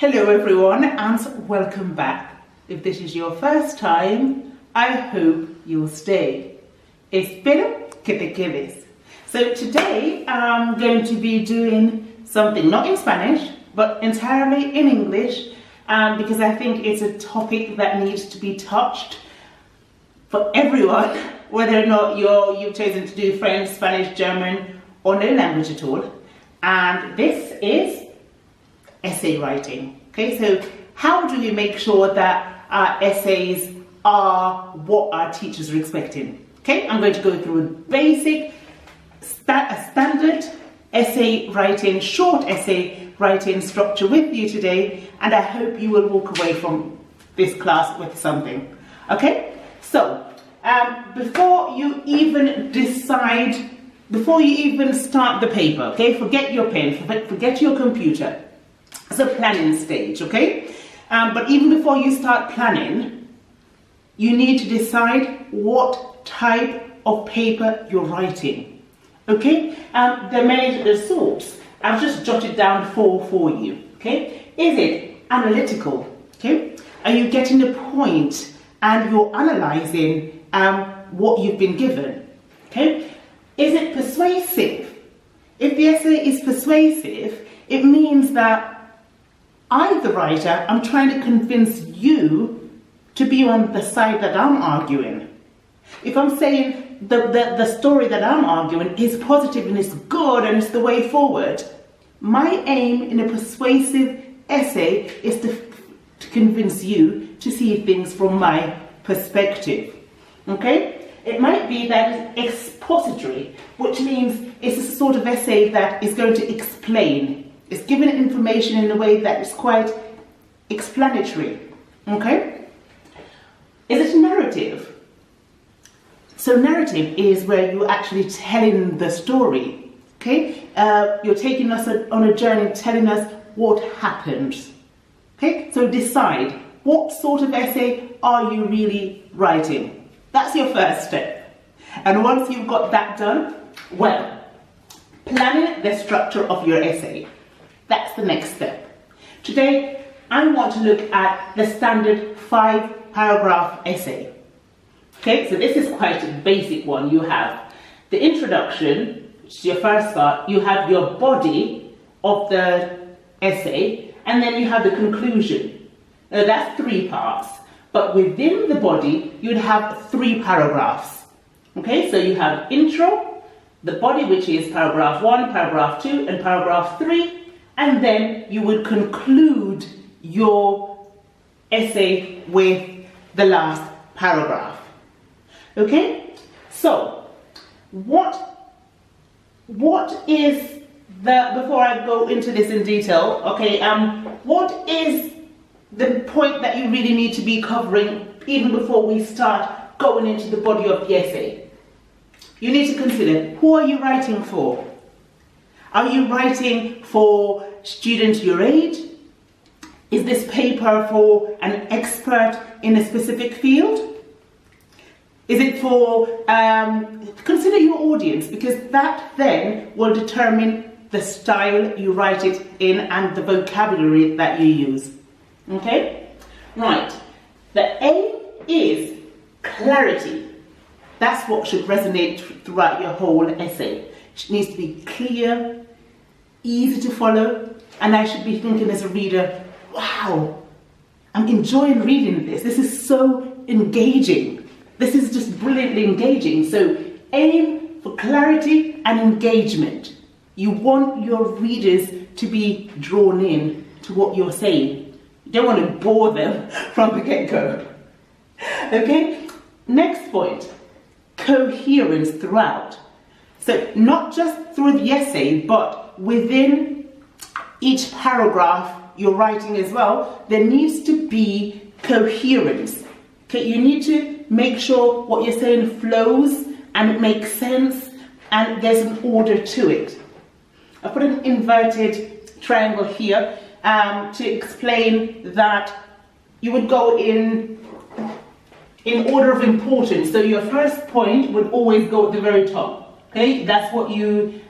Hello everyone and welcome back. If this is your first time, I hope you'll stay. Espero que te quedes. So today I'm going to be doing something not in Spanish but entirely in English because I think it's a topic that needs to be touched for everyone, whether or not you've chosen to do French, Spanish, German or no language at all. And this is essay writing. Okay, so how do we make sure that our essays are what our teachers are expecting? Okay, I'm going to go through a basic, standard essay writing, short essay writing structure with you today, and I hope you will walk away from this class with something. Okay, so before you even decide, before you even start the paper, okay, forget your pen, forget your computer. It's a planning stage, okay? But even before you start planning, you need to decide what type of paper you're writing, okay? There are many sorts. I've just jotted down four for you, okay? Is it analytical, okay? Are you getting a point and you're analysing what you've been given, okay? Is it persuasive? If the essay is persuasive, it means that I, the writer, I'm trying to convince you to be on the side that I'm arguing. If I'm saying the story that I'm arguing is positive and it's good and it's the way forward, my aim in a persuasive essay is to convince you to see things from my perspective. Okay? It might be that it's expository, which means it's a sort of essay that is going to explain. It's giving information in a way that is quite explanatory, okay? Is it narrative? So narrative is where you're actually telling the story, okay? You're taking us on a journey, telling us what happened, okay? So decide, what sort of essay are you really writing? That's your first step. And once you've got that done, well, planning the structure of your essay. That's the next step. Today, I want to look at the standard 5-paragraph essay. Okay, so this is quite a basic one. You have the introduction, which is your first part, you have your body of the essay, and then you have the conclusion. Now that's 3 parts, but within the body, you'd have 3 paragraphs. Okay, so you have intro, the body, which is paragraph 1, paragraph 2, and paragraph 3, and then you would conclude your essay with the last paragraph. Okay? So, what is before I go into this in detail, okay, what is the point that you really need to be covering even before we start going into the body of the essay? You need to consider, who are you writing for? Are you writing for students your age? Is this paper for an expert in a specific field? Is it for, consider your audience, because that then will determine the style you write it in and the vocabulary that you use. Okay? Right. The aim is clarity. That's what should resonate throughout your whole essay. It needs to be clear, easy to follow, and I should be thinking as a reader, wow, I'm enjoying reading this. This is so engaging. This is just brilliantly engaging. So aim for clarity and engagement. You want your readers to be drawn in to what you're saying. You don't want to bore them from the get-go. Okay? Next point, coherence throughout. So not just through the essay, but within each paragraph you're writing as well, there needs to be coherence. Okay, you need to make sure what you're saying flows and it makes sense and there's an order to it. I put an inverted triangle here to explain that you would go in order of importance. So your first point would always go at the very top. Okay, that's what you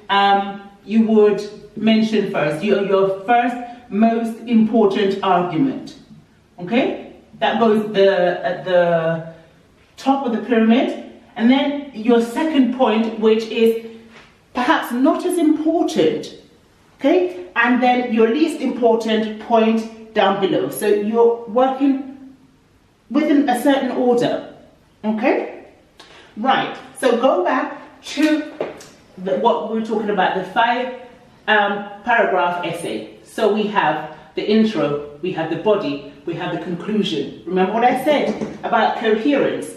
would mention first. Your first most important argument. Okay, that goes at the top of the pyramid. And then your second point, which is perhaps not as important. Okay, and then your least important point down below. So you're working within a certain order. Okay, right. So go back to what we were talking about, the 5 paragraph essay. So we have the intro, we have the body, we have the conclusion. Remember what I said about coherence?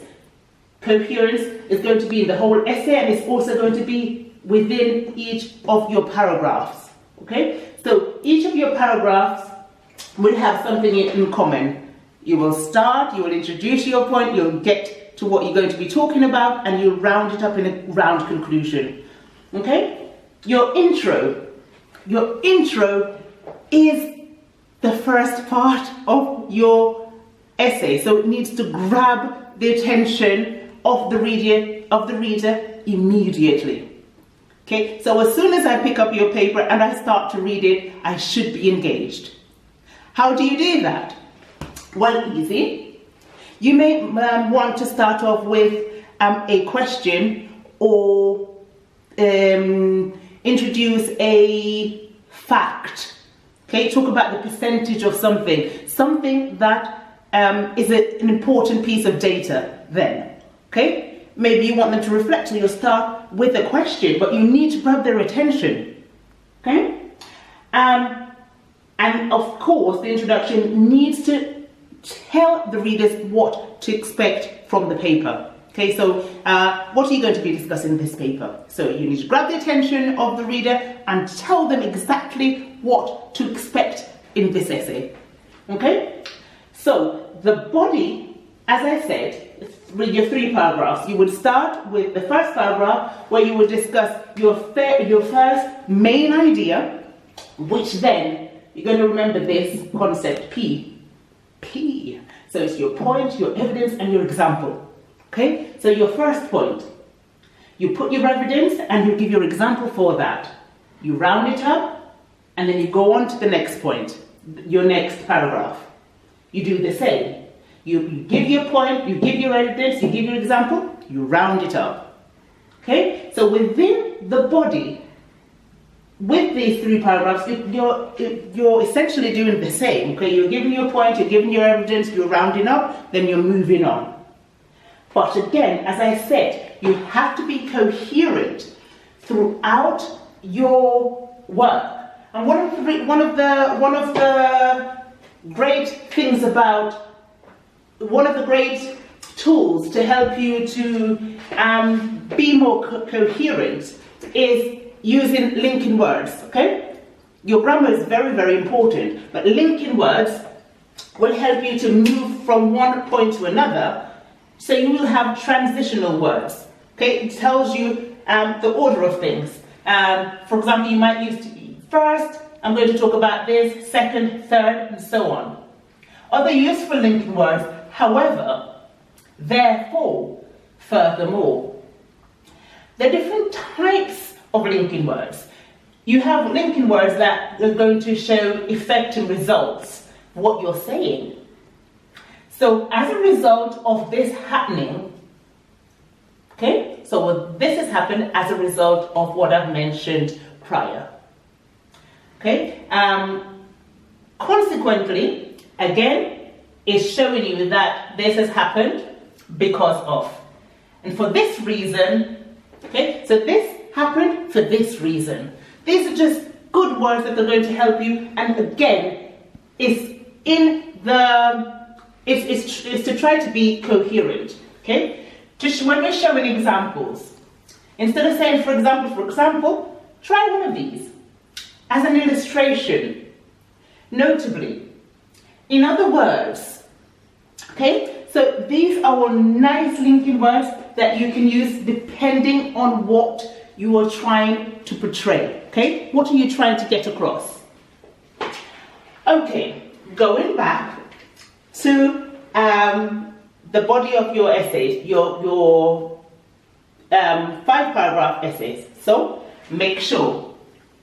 Coherence is going to be in the whole essay, and it's also going to be within each of your paragraphs. Okay? So each of your paragraphs will have something in common. You will start, you will introduce your point, you'll get to what you're going to be talking about, and you'll round it up in a round conclusion. Okay? Your intro is the first part of your essay, so it needs to grab the attention of the reader immediately. Okay, so as soon as I pick up your paper and I start to read it, I should be engaged. How do you do that? Well, easy. You may want to start off with a question, or introduce a fact. Okay, talk about the percentage of something that is an important piece of data then. Okay, maybe you want them to reflect, so you'll start with a question, but you need to grab their attention. Okay, and of course the introduction needs to tell the readers what to expect from the paper. Okay, so what are you going to be discussing in this paper? So you need to grab the attention of the reader and tell them exactly what to expect in this essay. Okay, so the body, as I said, with your 3 paragraphs, you would start with the first paragraph where you would discuss your first main idea, which then you're going to remember this concept P. So it's your point, your evidence, and your example. Okay, so your first point, you put your evidence and you give your example for that. You round it up, and then you go on to the next point, your next paragraph. You do the same. You give your point, you give your evidence, you give your example, you round it up. Okay, so within the body, with these 3 paragraphs, you're essentially doing the same. Okay, you're giving your point, you're giving your evidence, you're rounding up, then you're moving on. But again, as I said, you have to be coherent throughout your work. And one of the great things about, one of the great tools to help you to be more coherent is using linking words. Okay, your grammar is very, very important, but linking words will help you to move from one point to another. So you will have transitional words. Okay, it tells you the order of things. For example, you might use first, I'm going to talk about this, second, third, and so on. Other useful linking words, however, therefore, furthermore. There are different types of linking words. You have linking words that are going to show effect and results, what you're saying. So as a result of this happening, okay, so this has happened as a result of what I've mentioned prior. Okay, consequently, again, it's showing you that this has happened because of. And for this reason, okay, so this happened for this reason. These are just good words that are going to help you, and again, it's to try to be coherent, okay? When we're showing examples, instead of saying, for example, try one of these as an illustration, notably. In other words, okay, so these are all nice linking words that you can use depending on what you are trying to portray, okay? What are you trying to get across? Okay, going back to the body of your essays, your 5-paragraph essays. So make sure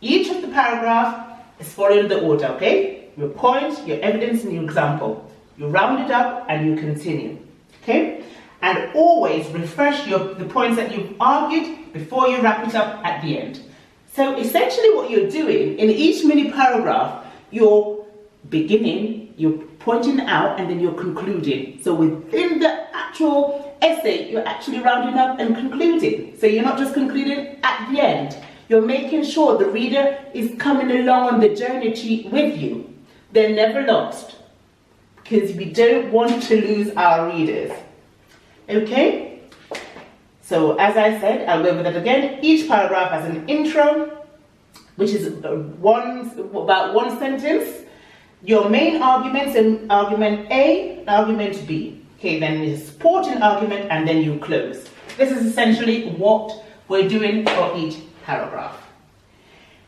each of the paragraph is following the order, okay? your point, your evidence, and your example. You round it up and you continue. Okay? And always refresh the points that you've argued before you wrap it up at the end. So essentially what you're doing in each mini paragraph, you're beginning, you're pointing out, and then you're concluding. So within the actual essay, you're actually rounding up and concluding. So you're not just concluding at the end. You're making sure the reader is coming along on the journey with you. They're never lost, because we don't want to lose our readers. Okay? So as I said, I'll go over that again. Each paragraph has an intro, which is about one sentence. Your main arguments and argument A and argument B. Okay, then the supporting argument, and then you close. This is essentially what we're doing for each paragraph.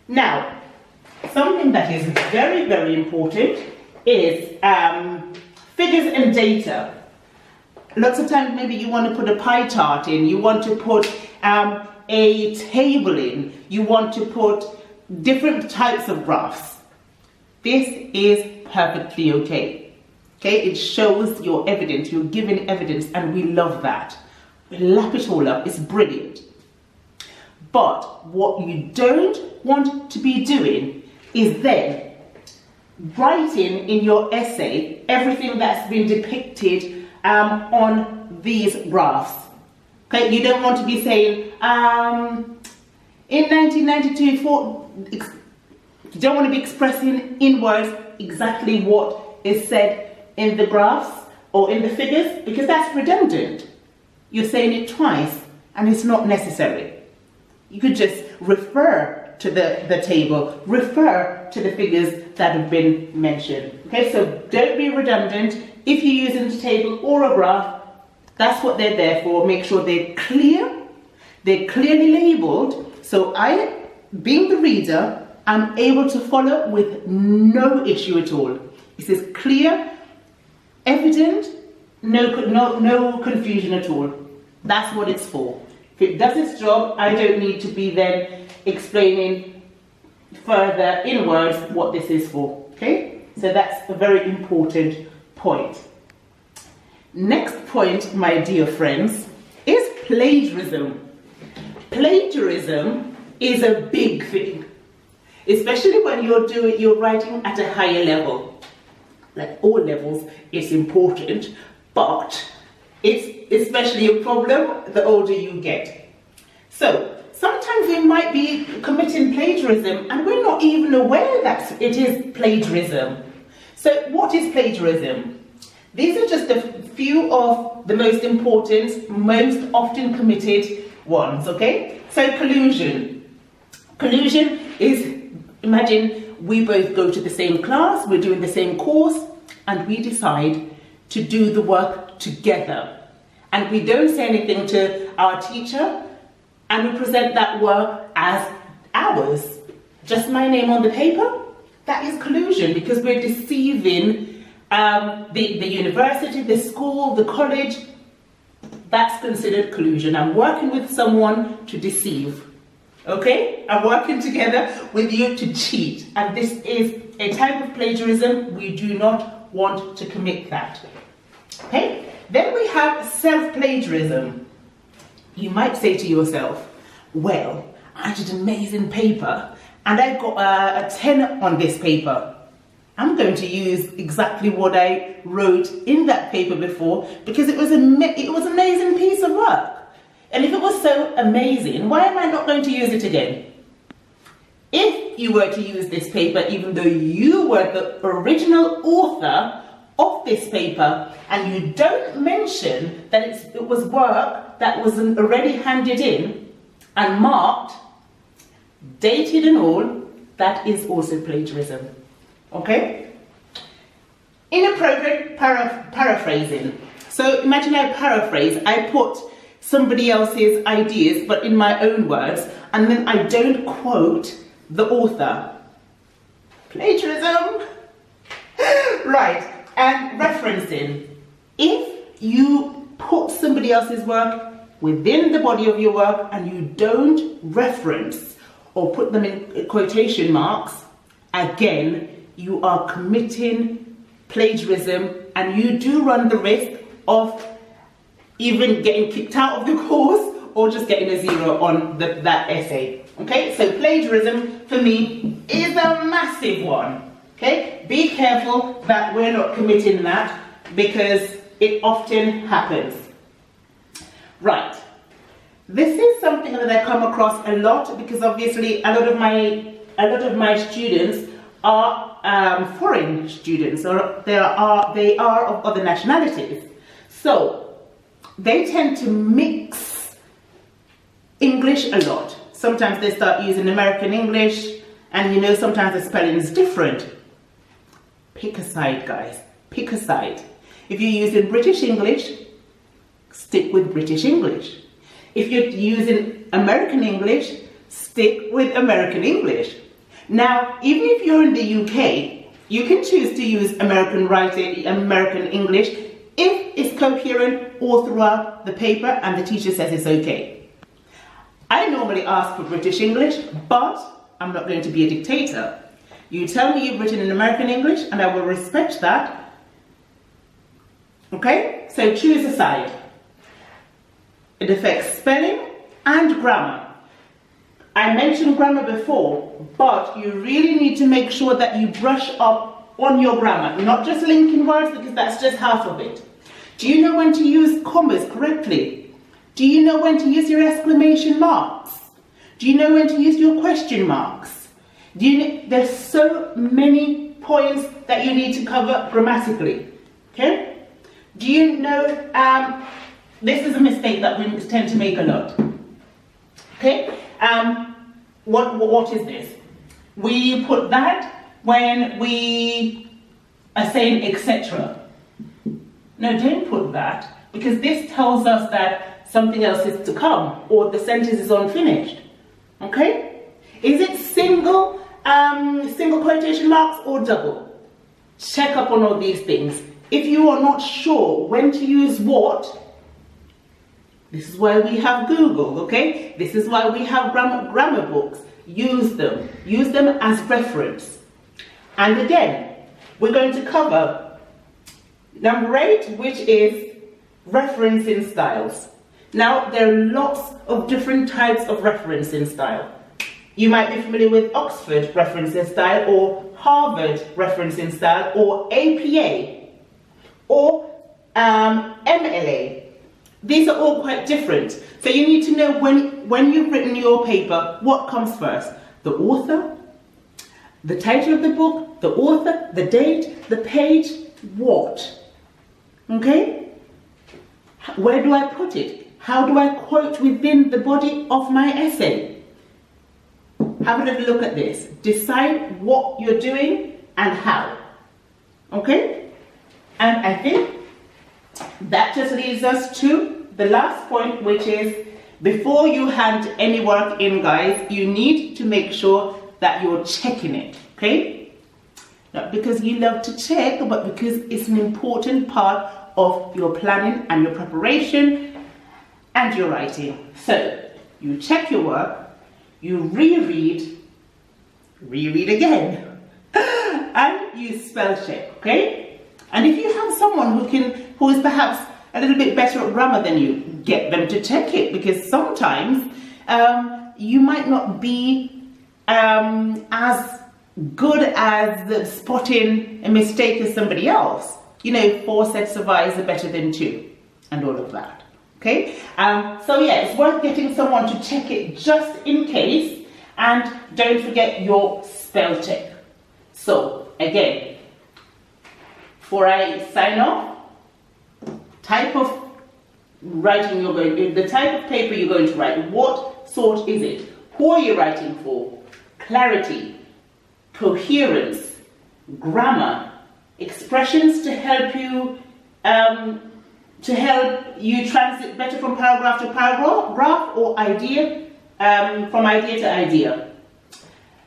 Now, something that is very, very important is figures and data. Lots of times maybe you want to put a pie chart in, you want to put a table in, you want to put different types of graphs. This is perfectly okay. Okay, it shows your evidence, you're giving evidence, and we love that. We lap it all up, it's brilliant. But what you don't want to be doing is then writing in your essay everything that's been depicted on these graphs. Okay, you don't want to be saying, in 1992, you don't want to be expressing in words exactly what is said in the graphs or in the figures, because that's redundant. You're saying it twice and it's not necessary. You could just refer to the table, refer to the figures that have been mentioned. Okay, so don't be redundant. If you're using a table or a graph, that's what they're there for. Make sure they're clear, they're clearly labeled, so I, being the reader, I'm able to follow with no issue at all. It says clear, evident, no confusion at all. That's what it's for. If it does its job, I don't need to be then explaining further in words what this is for. Okay? So that's a very important point. Next point, my dear friends, is plagiarism. Plagiarism is a big thing, especially when you're writing at a higher level. Like all levels, it's important, but it's especially a problem the older you get. So sometimes we might be committing plagiarism and we're not even aware that it is plagiarism. So what is plagiarism? These are just a few of the most important, most often committed ones, okay? So collusion. Collusion is, imagine we both go to the same class, we're doing the same course, and we decide to do the work together. And we don't say anything to our teacher, and we present that work as ours. Just my name on the paper? That is collusion, because we're deceiving the university, the school, the college. That's considered collusion. I'm working with someone to deceive. Okay? I'm working together with you to cheat. And this is a type of plagiarism. We do not want to commit that. Okay? Then we have self-plagiarism. You might say to yourself, well, I did an amazing paper and I got a 10 on this paper. I'm going to use exactly what I wrote in that paper before, because it was an amazing piece of work. And if it was so amazing, why am I not going to use it again? If you were to use this paper, even though you were the original author of this paper, and you don't mention that it was work that was already handed in and marked, dated and all, that is also plagiarism. Okay? Inappropriate paraphrasing. So imagine I paraphrase, I put somebody else's ideas but in my own words, and then I don't quote the author. Plagiarism! Right, and referencing. If you put somebody else's work within the body of your work and you don't reference or put them in quotation marks, again, you are committing plagiarism, and you do run the risk of even getting kicked out of the course or just getting a 0 on that essay. Okay, so plagiarism for me is a massive one. Okay, be careful that we're not committing that, because it often happens. Right, this is something that I come across a lot, because obviously a lot of my students are foreign students, or they are of other nationalities. So they tend to mix English a lot. Sometimes they start using American English, and you know, sometimes the spelling is different. Pick a side, guys. Pick a side. If you're using British English, stick with British English. If you're using American English, stick with American English. Now, even if you're in the UK, you can choose to use American writing, American English, if it's coherent all throughout the paper and the teacher says it's okay. I normally ask for British English, but I'm not going to be a dictator. You tell me you've written in American English, and I will respect that. Okay? So choose a side. It affects spelling and grammar. I mentioned grammar before, but you really need to make sure that you brush up on your grammar, not just linking words, because that's just half of it. Do you know when to use commas correctly? Do you know when to use your exclamation marks? Do you know when to use your question marks? There's so many points that you need to cover grammatically. Okay? Do you know, this is a mistake that we tend to make a lot. Okay? What is this? We put that when we are saying etc. No, don't put that, because this tells us that something else is to come, or the sentence is unfinished. Okay? Is it single quotation marks or double? Check up on all these things. If you are not sure when to use what, this is why we have Google, okay? This is why we have grammar books. Use them. Use them as reference. And again, we're going to cover number 8, which is referencing styles. Now, there are lots of different types of referencing style. You might be familiar with Oxford referencing style, or Harvard referencing style, or APA, or MLA. These are all quite different. So you need to know when you've written your paper, what comes first? The author, the title of the book, the author, the date, the page, what? Okay? Where do I put it? How do I quote within the body of my essay? Have a little look at this. Decide what you're doing and how. Okay? And I think that just leads us to the last point, which is, before you hand any work in, guys, you need to make sure that you're checking it, okay? Not because you love to check, but because it's an important part of your planning and your preparation and your writing. So, you check your work, you reread again, and you spell check, okay? And if you have someone who is perhaps a little bit better at grammar than you, get them to check it, because sometimes you might not be as good as spotting a mistake as somebody else. You know, 4 sets of eyes are better than 2, and all of that. Okay? So yeah, it's worth getting someone to check it just in case, and don't forget your spell check. So again, before I sign off, type of writing the type of paper you're going to write. What sort is it? Who are you writing for? Clarity, coherence, grammar, expressions to help you transit better from paragraph to paragraph, or idea from idea to idea.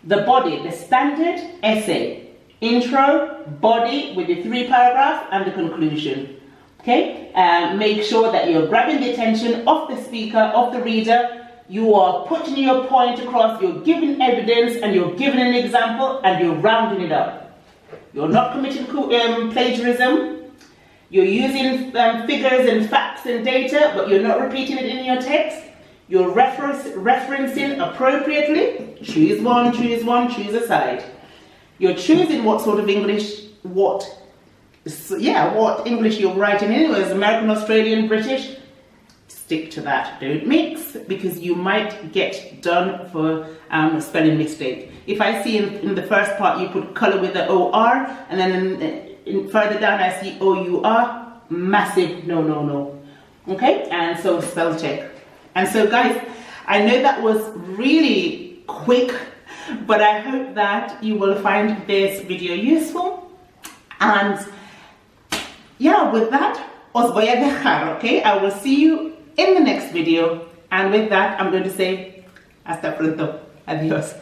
The body, the standard essay, intro, body with the 3 paragraphs, and the conclusion. Okay, make sure that you're grabbing the attention of the speaker, of the reader. You are putting your point across, you're giving evidence, and you're giving an example, and you're rounding it up. You're not committing plagiarism. You're using figures and facts and data, but you're not repeating it in your text. You're referencing appropriately. Choose one, choose a side. You're choosing what sort of English, what English you're writing in, whether it's American, Australian, British. Stick to that. Don't mix, because you might get done for a spelling mistake. If I see in the first part you put colour with the OR, and then further down I see OUR, massive no. Okay, and so spell check. And so guys, I know that was really quick, but I hope that you will find this video useful. And yeah, with that, os voy a dejar, okay? I will see you in the next video. And with that, I'm going to say hasta pronto. Adios.